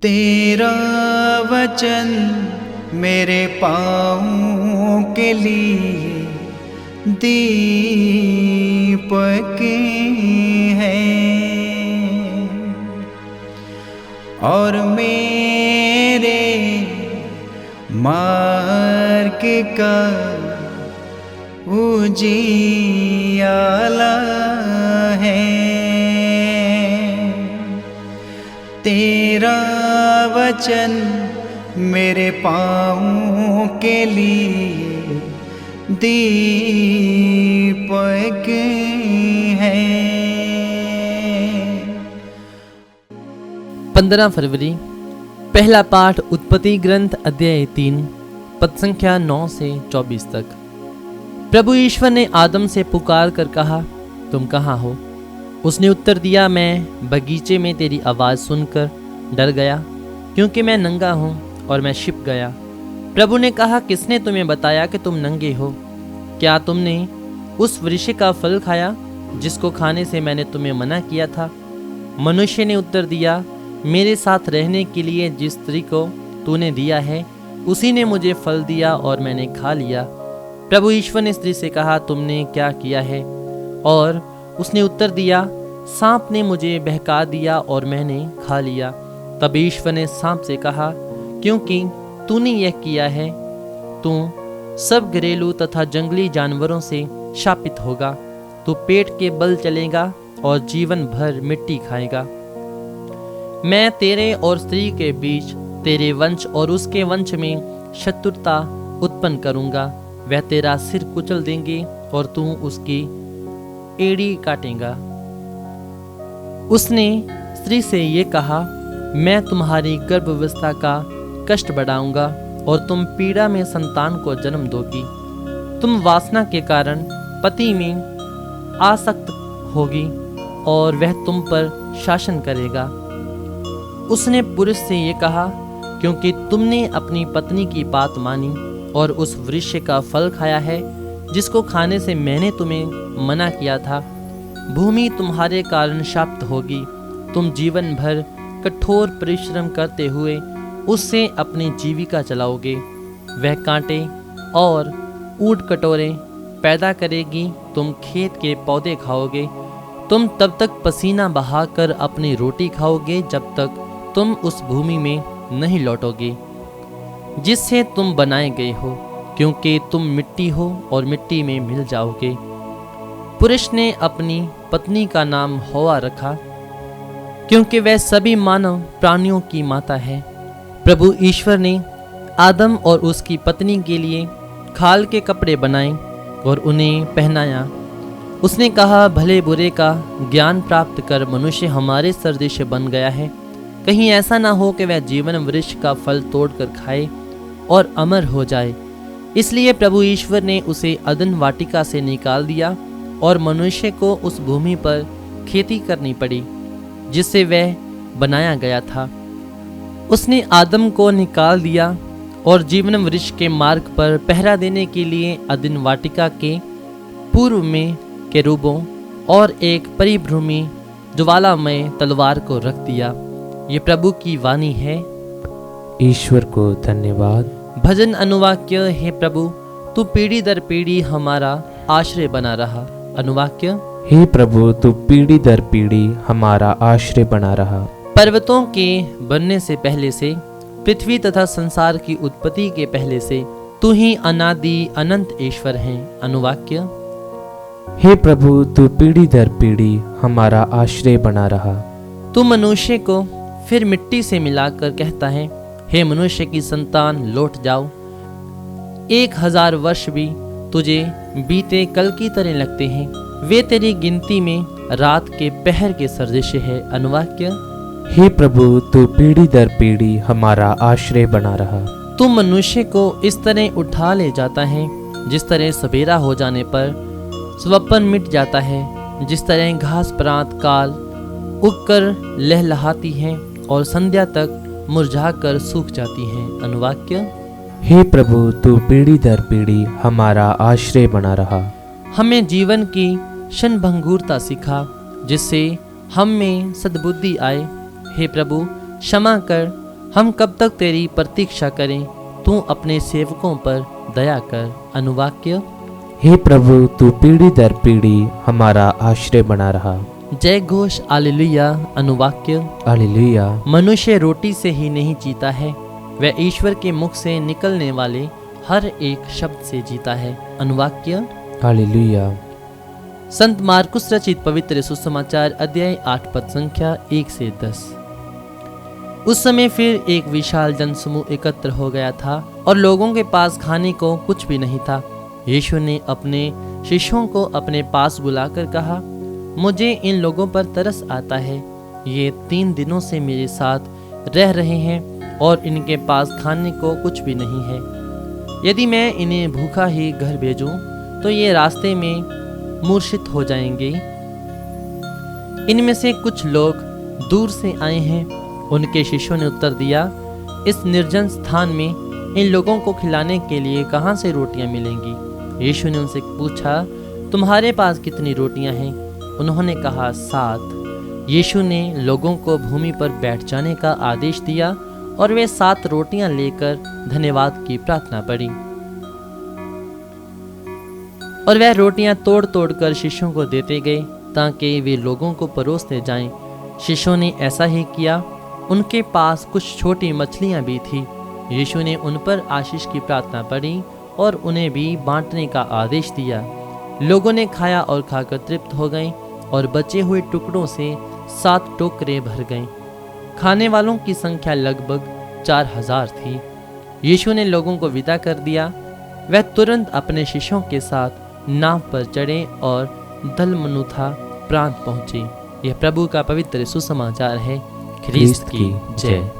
तेरा वचन मेरे पाँव के लिए दीपक है और मेरे मार्ग का उजियाला है। तेरा वचन मेरे पाँव के लिए दीपक है। 15 फरवरी। पहला पाठ उत्पत्ति ग्रंथ अध्याय 3 पद संख्या 9 से 24 तक। प्रभु ईश्वर ने आदम से पुकार कर कहा, तुम कहाँ हो? उसने उत्तर दिया, मैं बगीचे में तेरी आवाज़ सुनकर डर गया, क्योंकि मैं नंगा हूँ और मैं छिप गया। प्रभु ने कहा, किसने तुम्हें बताया कि तुम नंगे हो? क्या तुमने उस वृक्ष का फल खाया जिसको खाने से मैंने तुम्हें मना किया था? मनुष्य ने उत्तर दिया, मेरे साथ रहने के लिए जिस स्त्री को तूने दिया है उसी ने मुझे फल दिया और मैंने खा लिया। प्रभु ईश्वर ने स्त्री से कहा, तुमने क्या किया है? और उसने उत्तर दिया, सांप ने मुझे बहका दिया और मैंने खा लिया। तब ईश्वर ने सांप से कहा, क्योंकि तूने यह किया है, तू सब घरेलू तथा जंगली जानवरों से शापित होगा। तू पेट के बल चलेगा और जीवन भर मिट्टी खाएगा। मैं तेरे और स्त्री के बीच, तेरे वंश और उसके वंश में शत्रुता उत्पन्न करूंगा। वह तेरा सिर कुचल देंगे और तू उसकी एड़ी काटेगा। उसने स्त्री से ये कहा, मैं तुम्हारी गर्भावस्था का कष्ट बढ़ाऊंगा और तुम पीड़ा में संतान को जन्म दोगी। तुम वासना के कारण पति में आसक्त होगी और वह तुम पर शासन करेगा। उसने पुरुष से ये कहा, क्योंकि तुमने अपनी पत्नी की बात मानी और उस वृक्ष का फल खाया है जिसको खाने से मैंने तुम्हें मना किया था, भूमि तुम्हारे कारण शापित होगी। तुम जीवन भर कठोर परिश्रम करते हुए उससे अपनी जीविका चलाओगे। वह कांटे और ऊंट कटोरे पैदा करेगी। तुम खेत के पौधे खाओगे। तुम तब तक पसीना बहाकर अपनी रोटी खाओगे जब तक तुम उस भूमि में नहीं लौटोगे जिससे तुम बनाए गए हो, क्योंकि तुम मिट्टी हो और मिट्टी में मिल जाओगे। पुरुष ने अपनी पत्नी का नाम हव्वा रखा, क्योंकि वह सभी मानव प्राणियों की माता है। प्रभु ईश्वर ने आदम और उसकी पत्नी के लिए खाल के कपड़े बनाए और उन्हें पहनाया। उसने कहा, भले बुरे का ज्ञान प्राप्त कर मनुष्य हमारे सदृश बन गया है। कहीं ऐसा ना हो कि वह जीवन वृक्ष का फल तोड़कर खाए और अमर हो जाए। इसलिए प्रभु ईश्वर ने उसे अदन वाटिका से निकाल दिया और मनुष्य को उस भूमि पर खेती करनी पड़ी जिससे वह बनाया गया था। उसने आदम को निकाल दिया और जीवन वृक्ष के मार्ग पर पहरा देने के लिए अदन वाटिका के पूर्व में केरूबों और एक परिभ्रमी ज्वालामय तलवार को रख दिया। ये प्रभु की वाणी है। ईश्वर को धन्यवाद। भजन अनुवाक्य, हे प्रभु तू पीढ़ी दर पीढ़ी हमारा आश्रय बना रहा। अनुवाक्य, हे प्रभु तू पीढ़ी दर पीढ़ी हमारा आश्रय बना रहा। पर्वतों के बनने से पहले से, पृथ्वी तथा संसार की उत्पत्ति के पहले से तू ही अनादि अनंत ईश्वर है। अनुवाक्य, हे प्रभु तू पीढ़ी दर पीढ़ी हमारा आश्रय बना रहा। तू मनुष्य को फिर मिट्टी से मिलाकर कहता है, हे मनुष्य की संतान लौट जाओ। 1000 वर्ष भी तुझे बीते कल की तरह लगते हैं। वे तेरी गिनती में रात के पहर के सदृश है। अनुवाक्य, हे प्रभु तू पीढ़ी दर पीढ़ी हमारा आश्रय बना रहा। तू मनुष्य को इस तरह उठा ले जाता है जिस तरह सवेरा हो जाने पर स्वप्न मिट जाता है, जिस तरह घास प्रांत काल उगकर लहलहाती है और संध्या तक मुरझाकर सूख जाती है। अनुवाक्य, हे प्रभु तू पीढ़ी दर पीढ़ी हमारा आश्रय बना रहा। हमें जीवन की क्षणभंगुरता सिखा, जिससे हम में सद्बुद्धि आए। हे प्रभु क्षमा कर हम कब तक तेरी प्रतीक्षा करें, तू अपने सेवकों पर दया कर। अनुवाक्य। हे प्रभु, तू पीढ़ी दर पीढ़ी हमारा आश्रय बना रहा। जय घोष हालेलुया। अनुवाक्य। हालेलुया। मनुष्य रोटी से ही नहीं जीता है, वह ईश्वर के मुख से निकलने वाले हर एक शब्द से जीता है। अनुवाक्य। हालेलुया। संत मार्कुस रचित पवित्र सुसमाचार अध्याय 8 पद संख्या 1 से 10। उस समय फिर एक विशाल जनसमूह एकत्र हो गया था और लोगों के पास खाने को कुछ भी नहीं था। यीशु ने अपने शिष्यों को अपने पास बुलाकर कहा, मुझे इन लोगों पर तरस आता है। ये 3 दिनों से मेरे साथ रह रहे हैं और इनके पास खाने को कुछ भी नहीं है। यदि मैं इन्हें भूखा ही घर भेजूं तो ये रास्ते में मूर्छित हो जाएंगे। इनमें से कुछ लोग दूर से आए हैं। उनके शिष्यों ने उत्तर दिया, इस निर्जन स्थान में इन लोगों को खिलाने के लिए कहाँ से रोटियां मिलेंगी? यीशु ने उनसे पूछा, तुम्हारे पास कितनी रोटियां हैं? उन्होंने कहा, 7। यीशु ने लोगों को भूमि पर बैठ जाने का आदेश दिया और वे 7 रोटियां लेकर धन्यवाद की प्रार्थना पढ़ी और वह रोटियां तोड़ तोड़ कर शिष्यों को देते गए ताकि वे लोगों को परोसते जाएं। शिष्यों ने ऐसा ही किया। उनके पास कुछ छोटी मछलियां भी थी। यीशु ने उन पर आशीष की प्रार्थना पढ़ी और उन्हें भी बांटने का आदेश दिया। लोगों ने खाया और खाकर तृप्त हो गए और बचे हुए टुकड़ों से 7 टोकरे भर गए। खाने वालों की संख्या लगभग 4000 थी। यीशु ने लोगों को विदा कर दिया। वह तुरंत अपने शिष्यों के साथ नाव पर चढ़े और दलमनुथा प्रांत पहुंचे। यह प्रभु का पवित्र सुसमाचार है। ख्रीस्त की जय।